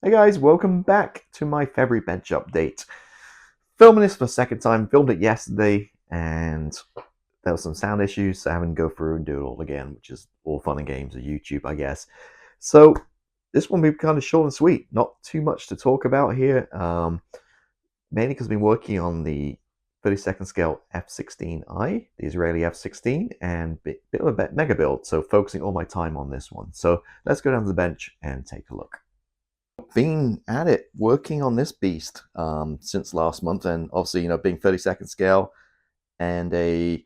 Hey guys, welcome back to my February bench update. Filming this for the second time, filmed it yesterday, and there were some sound issues, so having to go through and do it all again, which is all fun and games of YouTube, I guess. So this one will be kind of short and sweet, not too much to talk about here, mainly because I've been working on the 32nd scale F-16I, the Israeli F-16, and bit of a mega build, so focusing all my time on this one. So let's go down to the bench and take a look. Been at it working on this beast since last month, and obviously, being 32nd scale and a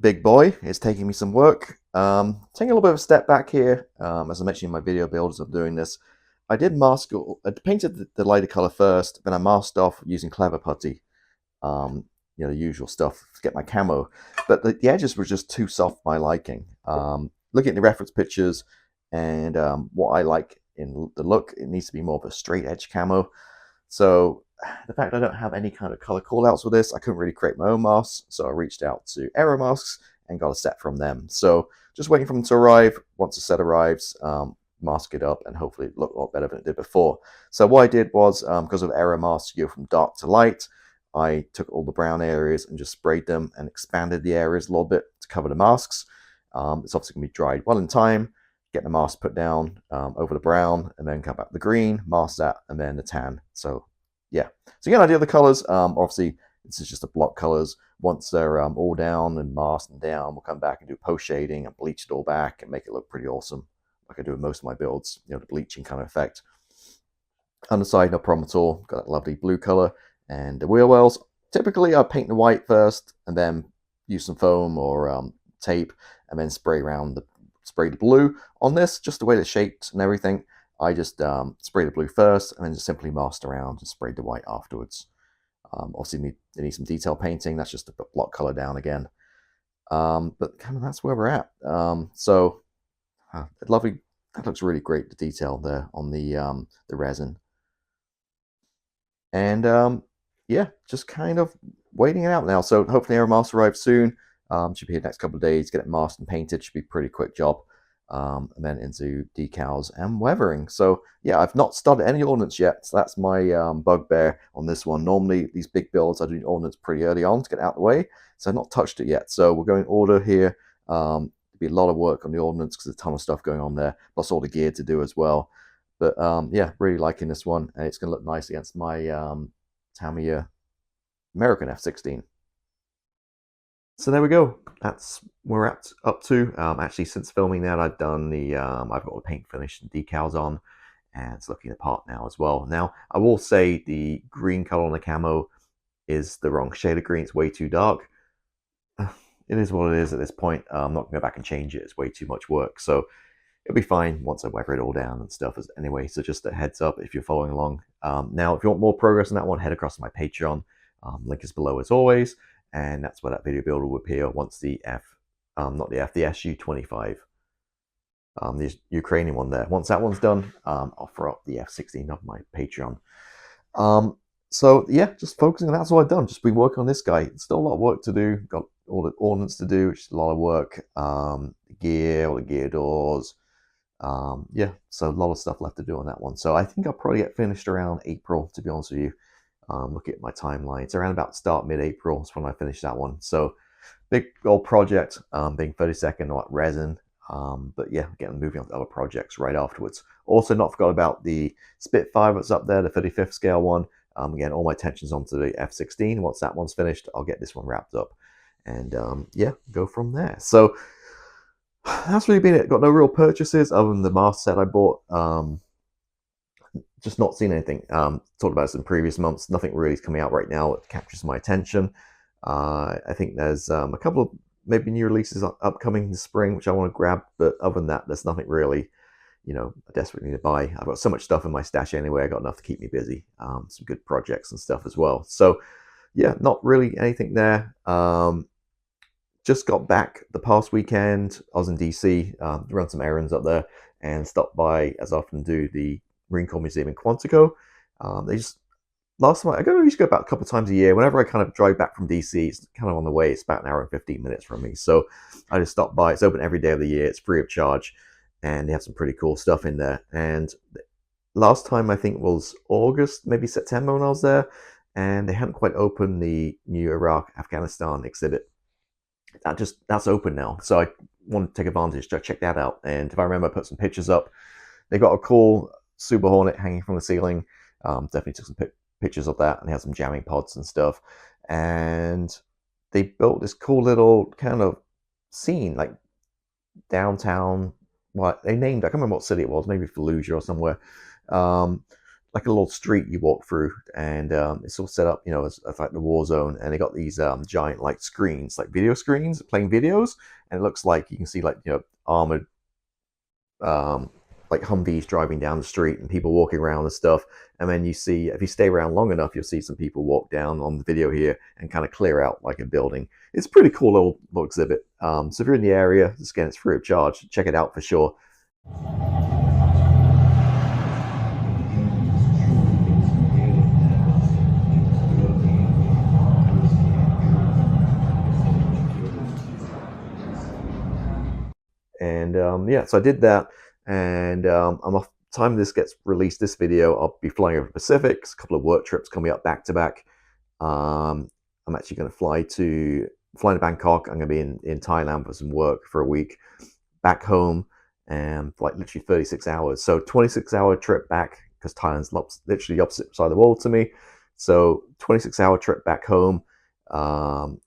big boy, it's taking me some work. Taking a little bit of a step back here. As I mentioned in my video builds of doing this, I did mask. I painted the lighter color first, then I masked off using clever putty. The usual stuff to get my camo, but the edges were just too soft for my liking. Looking at the reference pictures and what I like in the look, it needs to be more of a straight edge camo. So the fact I don't have any kind of color callouts for this, I couldn't really create my own masks, so I reached out to Aero Masks and got a set from them. So just waiting for them to arrive. Once the set arrives, mask it up and hopefully look a lot better than it did before. So what I did was, because of Aero Masks, you go from dark to light, I took all the brown areas and just sprayed them and expanded the areas a little bit to cover the masks. It's obviously going to be dried well in time. Get the mask put down over the brown, and then come back to the green, mask that, and then the tan. So yeah, so you get an idea of the colors. Obviously, this is just the block colors. Once they're all down and masked and down, we'll come back and do post shading and bleach it all back and make it look pretty awesome, like I do with most of my builds. The bleaching kind of effect. Underside, no problem at all. Got that lovely blue color. And the wheel wells, typically I paint the white first and then use some foam or tape and then spray the blue. On this, just the way it's shaped and everything, I just spray the blue first and then just simply masked around and sprayed the white afterwards. Obviously, they need some detail painting. That's just to put block color down again. But kind of that's where we're at. Lovely. That looks really great, the detail there on the resin. And yeah, just kind of waiting it out now. So hopefully Aero Mask arrives soon. Should be here next couple of days. Get it masked and painted. Should be a pretty quick job. And then into decals and weathering. So yeah, I've not started any ordnance yet. So that's my bugbear on this one. Normally these big builds I do ordnance pretty early on to get out of the way. So I've not touched it yet. So we're going in order here. There'll be a lot of work on the ordnance because there's a ton of stuff going on there, plus all the gear to do as well. But yeah, really liking this one, and it's going to look nice against my Tamiya American F-16. So there we go. That's where we're up to. Actually, since filming that, I've done I've got the paint finish and decals on, and it's looking the part now as well. Now, I will say the green color on the camo is the wrong shade of green. It's way too dark. It is what it is at this point. I'm not going to go back and change it. It's way too much work. So it'll be fine once I weather it all down and stuff. Anyway, so just a heads up if you're following along. Now, if you want more progress on that one, head across to my Patreon. Link is below as always, and that's where that video builder will appear once the the SU-25, the Ukrainian one there. Once that one's done, I'll throw up the F-16 on my Patreon. So yeah, just focusing on that's all I've done. Just been working on this guy. It's still a lot of work to do. Got all the ordnance to do, which is a lot of work. Gear, all the gear doors. Yeah, so a lot of stuff left to do on that one. So I think I'll probably get finished around April, to be honest with you. Look at my timeline. It's around about start mid-April is when I finish that one. So big old project, being 32nd or resin. But yeah, getting moving on to other projects right afterwards. Also, not forgot about the Spitfire that's up there, the 35th scale one. Again, all my attention's onto the F-16. Once that one's finished, I'll get this one wrapped up. And yeah, go from there. So that's really been it. Got no real purchases other than the mask set I bought. Just not seen anything. Talked about this in previous months. Nothing really is coming out right now that captures my attention. I think there's a couple of maybe new releases upcoming in the spring, which I want to grab. But other than that, there's nothing really, I desperately need to buy. I've got so much stuff in my stash anyway. I got enough to keep me busy. Some good projects and stuff as well. So yeah, not really anything there. Just got back the past weekend. I was in DC, run some errands up there, and stopped by, as I often do, the Marine Corps Museum in Quantico. Last time I used to go about a couple of times a year. Whenever I kind of drive back from DC, it's kind of on the way. It's about an hour and 15 minutes from me, so I just stopped by. It's open every day of the year. It's free of charge, and they have some pretty cool stuff in there. And last time I think was August, maybe September when I was there, and they hadn't quite opened the new Iraq Afghanistan exhibit. That's open now, so I want to take advantage to check that out. And if I remember, I put some pictures up. They got a cool Super Hornet hanging from the ceiling. Definitely took some pictures of that, and they had some jamming pods and stuff. And they built this cool little kind of scene, like downtown. What they named, I can't remember what city it was, maybe Fallujah or somewhere. Like a little street you walk through, and it's all set up, you know, as like the war zone. And they got these giant like screens, like video screens, playing videos, and it looks like you can see like, you know, armored like Humvees driving down the street and people walking around and stuff. And then you see, if you stay around long enough, you'll see some people walk down on the video here and kind of clear out like a building. It's a pretty cool little exhibit. So if you're in the area, just again, it's free of charge. Check it out for sure. And yeah, so I did that, and I'm off. Time this gets released, this video, I'll be flying over the Pacific. A couple of work trips coming up back to back. I'm actually going to fly to Bangkok. I'm going to be in Thailand for some work for a week. Back home, and like literally 36 hours. So 26-hour trip back, because Thailand's literally the opposite side of the world to me. So 26-hour trip back home.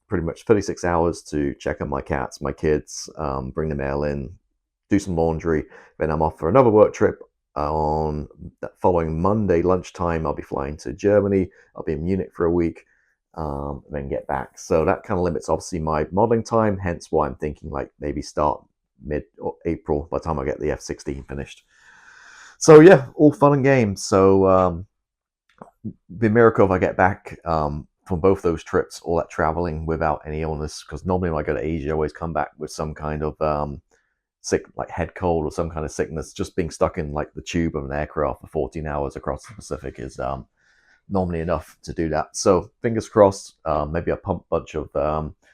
Pretty much 36 hours to check on my cats, my kids, bring the mail in, do some laundry. Then I'm off for another work trip. On that following Monday lunchtime, I'll be flying to Germany. I'll be in Munich for a week, and then get back. So that kind of limits obviously my modeling time, hence why I'm thinking like maybe start mid-April by the time I get the F-16 finished. So yeah, all fun and games. So the miracle if I get back from both those trips, all that traveling without any illness, because normally when I go to Asia, I always come back with some kind of sick, like head cold or some kind of sickness. Just being stuck in like the tube of an aircraft for 14 hours across the Pacific is normally enough to do that. So fingers crossed, maybe I pump a bunch of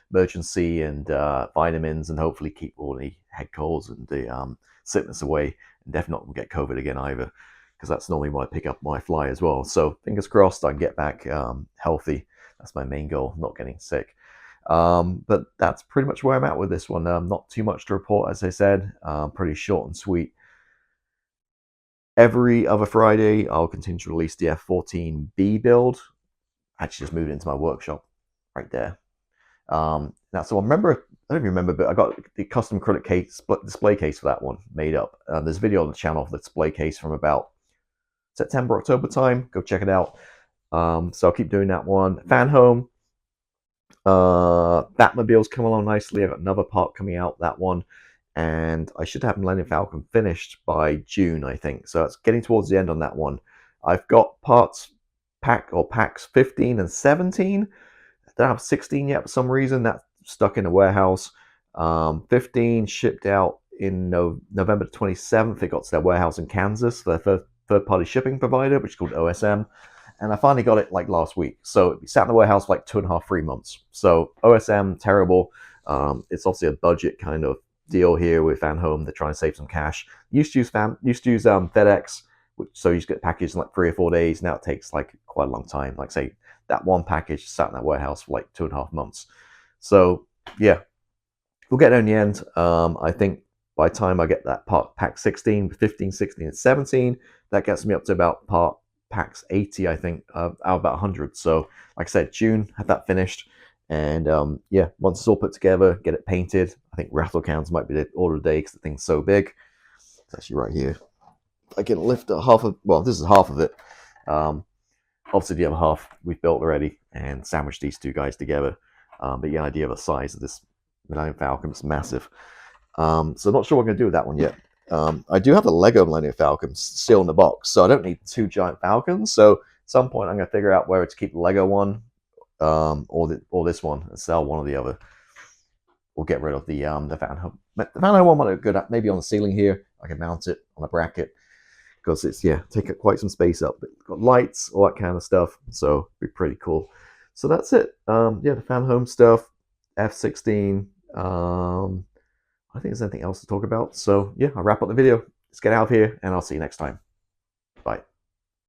emergency and vitamins, and hopefully keep all the head colds and the sickness away, and definitely not get COVID again either, because that's normally when I pick up my fly as well. So fingers crossed I can get back healthy. That's my main goal, not getting sick. But that's pretty much where I'm at with this one. Not too much to report, as I said. Pretty short and sweet. Every other Friday, I'll continue to release the F-14B build. Actually, just moved into my workshop right there. Now, so I don't even remember, but I got the custom acrylic case, display case for that one made up. There's a video on the channel of the display case from about September, October time. Go check it out. So I'll keep doing that one. Fanhome. Batmobile's come along nicely. I've got another part coming out, that one. And I should have Millennium Falcon finished by June, I think. So it's getting towards the end on that one. I've got packs 15 and 17. I don't have 16 yet for some reason. That's stuck in a warehouse. 15 shipped out in November 27th. It got to their warehouse in Kansas, their third-party shipping provider, which is called OSM. And I finally got it like last week. So it sat in the warehouse for like 2.5, 3 months. So OSM, terrible. It's obviously a budget kind of deal here with Fanhome. They're trying to save some cash. Used to use FedEx, so you just get a package in like 3 or 4 days. Now it takes like quite a long time. Like say that one package sat in that warehouse for like 2.5 months. So yeah, we'll get there in the end. I think by the time I get that pack 16, 15, 16, and 17, that gets me up to about packs 80, I think, out of about 100. So like I said, June, have that finished. And yeah, once it's all put together, get it painted. I think rattle cans might be the order of the day because the thing's so big. It's actually right here. I can lift half of, well, this is half of it. Obviously the other half we've built already and sandwiched these two guys together. But yeah, idea of the size of this Millennium Falcon is massive. So not sure what I'm going to do with that one yet. I do have the Lego Millennium Falcon still in the box, so I don't need 2 giant Falcons. So at some point I'm going to figure out whether to keep the Lego one or this one and sell one or the other. We'll get rid of the Fanhome. The Fanhome one might look good at maybe on the ceiling here. I can mount it on a bracket because it's, yeah, take up quite some space up. But it's got lights, all that kind of stuff, so it'd be pretty cool. So that's it. Yeah, the Fanhome stuff, F-16. I think there's anything else to talk about. So yeah, I'll wrap up the video. Let's get out of here, and I'll see you next time.